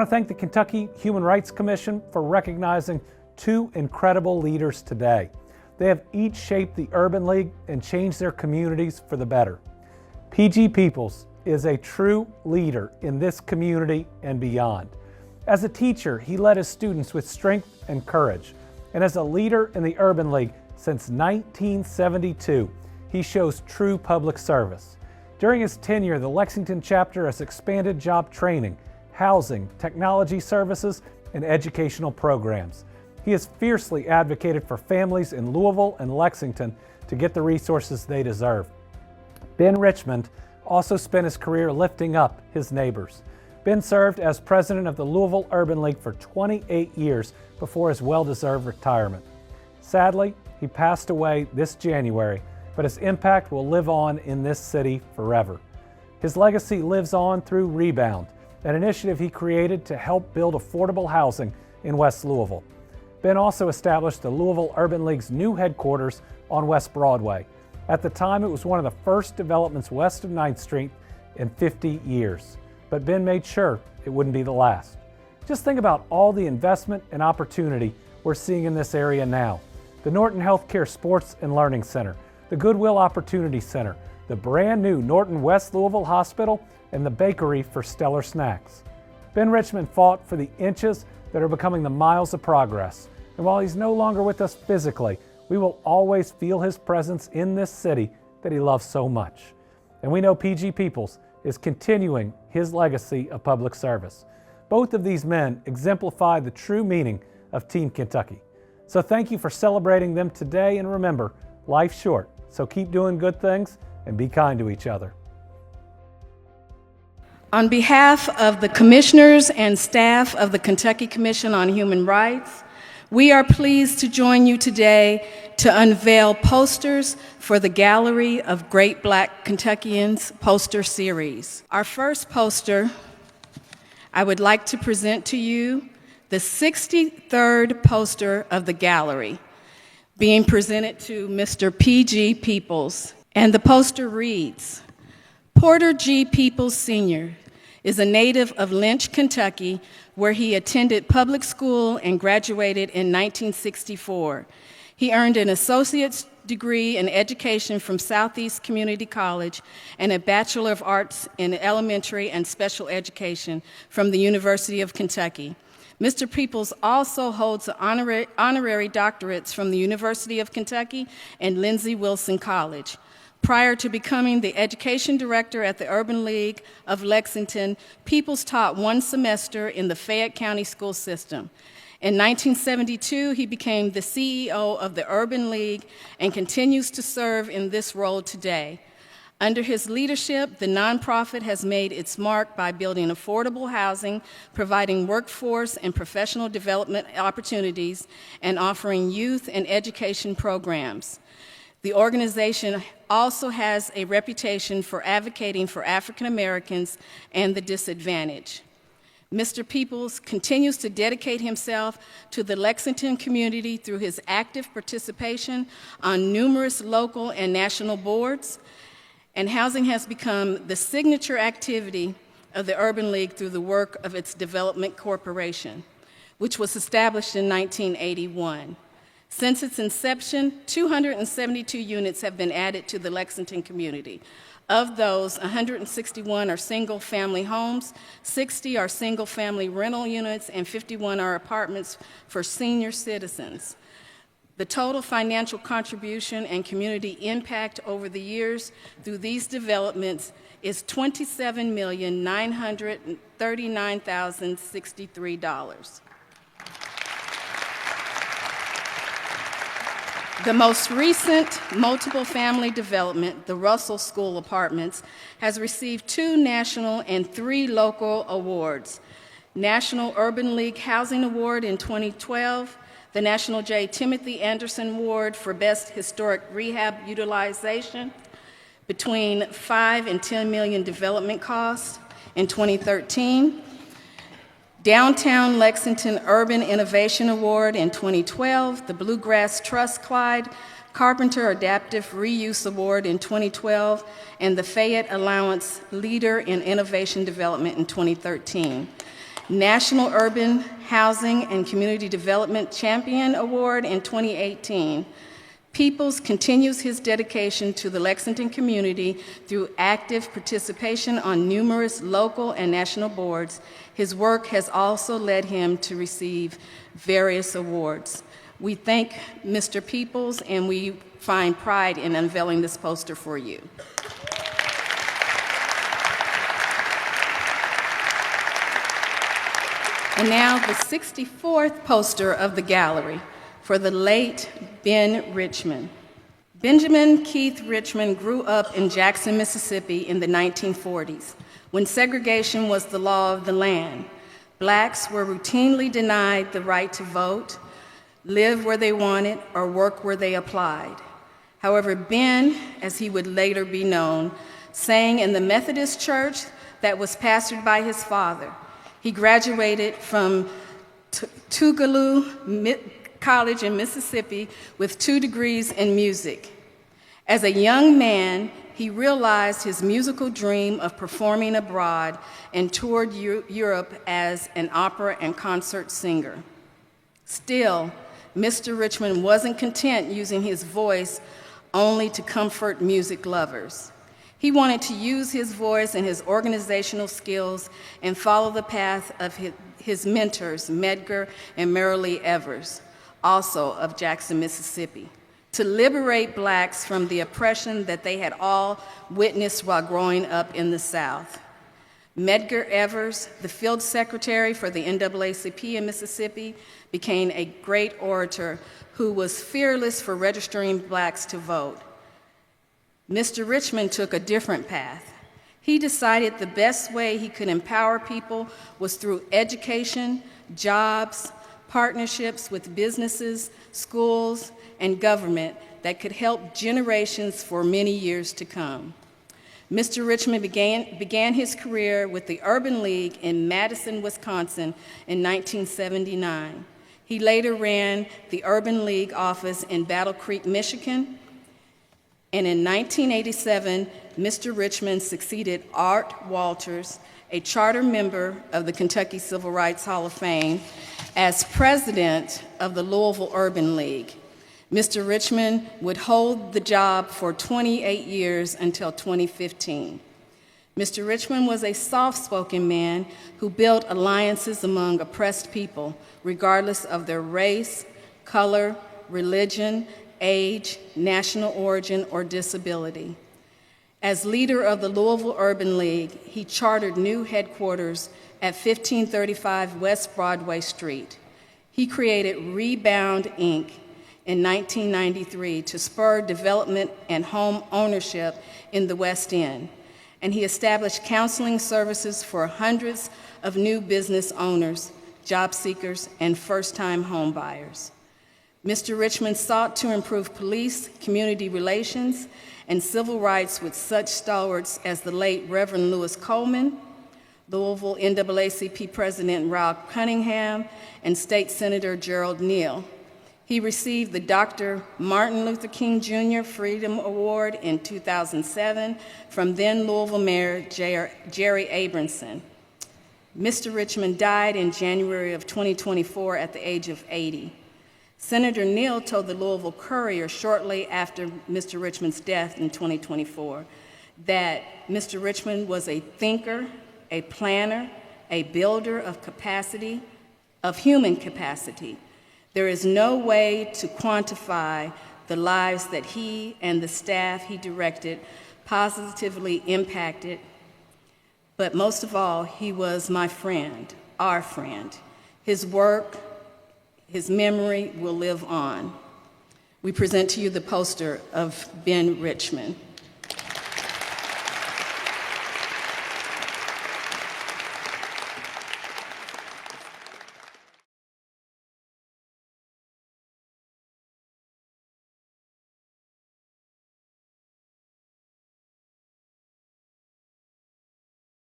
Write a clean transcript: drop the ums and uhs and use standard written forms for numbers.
to thank the Kentucky Human Rights Commission for recognizing two incredible leaders today. They have each shaped the Urban League and changed their communities for the better. PG Peeples is a true leader in this community and beyond. As a teacher, he led his students with strength and courage. And as a leader in the Urban League since 1972, he shows true public service. During his tenure, the Lexington chapter has expanded job training, housing, technology services, and educational programs. He has fiercely advocated for families in Louisville and Lexington to get the resources they deserve. Ben Richmond also spent his career lifting up his neighbors. Ben served as president of the Louisville Urban League for 28 years before his well-deserved retirement. Sadly, he passed away this January, but his impact will live on in this city forever. His legacy lives on through Rebound, an initiative he created to help build affordable housing in West Louisville. Ben also established the Louisville Urban League's new headquarters on West Broadway. At the time, it was one of the first developments west of 9th Street in 50 years. But Ben made sure it wouldn't be the last. Just think about all the investment and opportunity we're seeing in this area now. The Norton Healthcare Sports and Learning Center, the Goodwill Opportunity Center, the brand new Norton West Louisville Hospital, and the bakery for Stellar Snacks. Ben Richmond fought for the inches that are becoming the miles of progress. And while he's no longer with us physically, we will always feel his presence in this city that he loves so much. And we know PG Peeples is continuing his legacy of public service. Both of these men exemplify the true meaning of Team Kentucky. So thank you for celebrating them today, and remember, life's short, so keep doing good things and be kind to each other. On behalf of the commissioners and staff of the Kentucky Commission on Human Rights, we are pleased to join you today to unveil posters for the Gallery of Great Black Kentuckians poster series. Our first poster, I would like to present to you the 63rd poster of the gallery, being presented to Mr. PG Peeples. And the poster reads, Porter G. Peeples Sr. is a native of Lynch, Kentucky, where he attended public school and graduated in 1964. He earned an associate's degree in education from Southeast Community College and a Bachelor of Arts in Elementary and Special Education from the University of Kentucky. Mr. Peeples also holds honorary doctorates from the University of Kentucky and Lindsey Wilson College. Prior to becoming the education director at the Urban League of Lexington, Peeples taught one semester in the Fayette County school system. In 1972, he became the CEO of the Urban League and continues to serve in this role today. Under his leadership, the nonprofit has made its mark by building affordable housing, providing workforce and professional development opportunities, and offering youth and education programs. The organization also has a reputation for advocating for African Americans and the disadvantaged. Mr. Peeples continues to dedicate himself to the Lexington community through his active participation on numerous local and national boards, and housing has become the signature activity of the Urban League through the work of its Development Corporation, which was established in 1981. Since its inception, 272 units have been added to the Lexington community. Of those, 161 are single-family homes, 60 are single-family rental units, and 51 are apartments for senior citizens. The total financial contribution and community impact over the years through these developments is $27,939,063. The most recent multiple family development, the Russell School Apartments, has received 2 national and 3 local awards. National Urban League Housing Award in 2012, the National J. Timothy Anderson Award for Best Historic Rehab Utilization, between 5 and 10 million development costs in 2013, Downtown Lexington Urban Innovation Award in 2012, the Bluegrass Trust Clyde Carpenter Adaptive Reuse Award in 2012, and the Fayette Allowance Leader in Innovation Development in 2013. National Urban Housing and Community Development Champion Award in 2018. Peeples continues his dedication to the Lexington community through active participation on numerous local and national boards. His work has also led him to receive various awards. We thank Mr. Peeples, and we find pride in unveiling this poster for you. And now the 64th poster of the gallery for the late Ben Richmond. Benjamin Keith Richmond grew up in Jackson, Mississippi in the 1940s, when segregation was the law of the land. Blacks were routinely denied the right to vote, live where they wanted, or work where they applied. However, Ben, as he would later be known, sang in the Methodist church that was pastored by his father. He graduated from Tougaloo College in Mississippi with 2 degrees in music. As a young man, he realized his musical dream of performing abroad and toured Europe as an opera and concert singer. Still, Mr. Richmond wasn't content using his voice only to comfort music lovers. He wanted to use his voice and his organizational skills and follow the path of his mentors, Medgar and Marilee Evers, also of Jackson, Mississippi, to liberate blacks from the oppression that they had all witnessed while growing up in the South. Medgar Evers, the field secretary for the NAACP in Mississippi, became a great orator who was fearless for registering blacks to vote. Mr. Richmond took a different path. He decided the best way he could empower people was through education, jobs, partnerships with businesses, schools, and government that could help generations for many years to come. Mr. Richmond began his career with the Urban League in Madison, Wisconsin in 1979. He later ran the Urban League office in Battle Creek, Michigan. And in 1987, Mr. Richmond succeeded Art Walters, a charter member of the Kentucky Civil Rights Hall of Fame, as president of the Louisville Urban League. Mr. Richmond would hold the job for 28 years until 2015. Mr. Richmond was a soft-spoken man who built alliances among oppressed people, regardless of their race, color, religion, age, national origin, or disability. As leader of the Louisville Urban League, he chartered new headquarters at 1535 West Broadway Street. He created Rebound Inc. in 1993 to spur development and home ownership in the West End, and he established counseling services for hundreds of new business owners, job seekers, and first-time home buyers. Mr. Richmond sought to improve police, community relations, and civil rights with such stalwarts as the late Reverend Lewis Coleman, Louisville NAACP President Ralph Cunningham, and State Senator Gerald Neal. He received the Dr. Martin Luther King Jr. Freedom Award in 2007 from then Louisville Mayor Jerry Abramson. Mr. Richmond died in January of 2024 at the age of 80. Senator Neal told the Louisville Courier shortly after Mr. Richmond's death in 2024 that Mr. Richmond was a thinker, a planner, a builder of capacity, of human capacity. There is no way to quantify the lives that he and the staff he directed positively impacted, but most of all, he was my friend, our friend. His work, his memory will live on. We present to you the poster of Ben Richmond.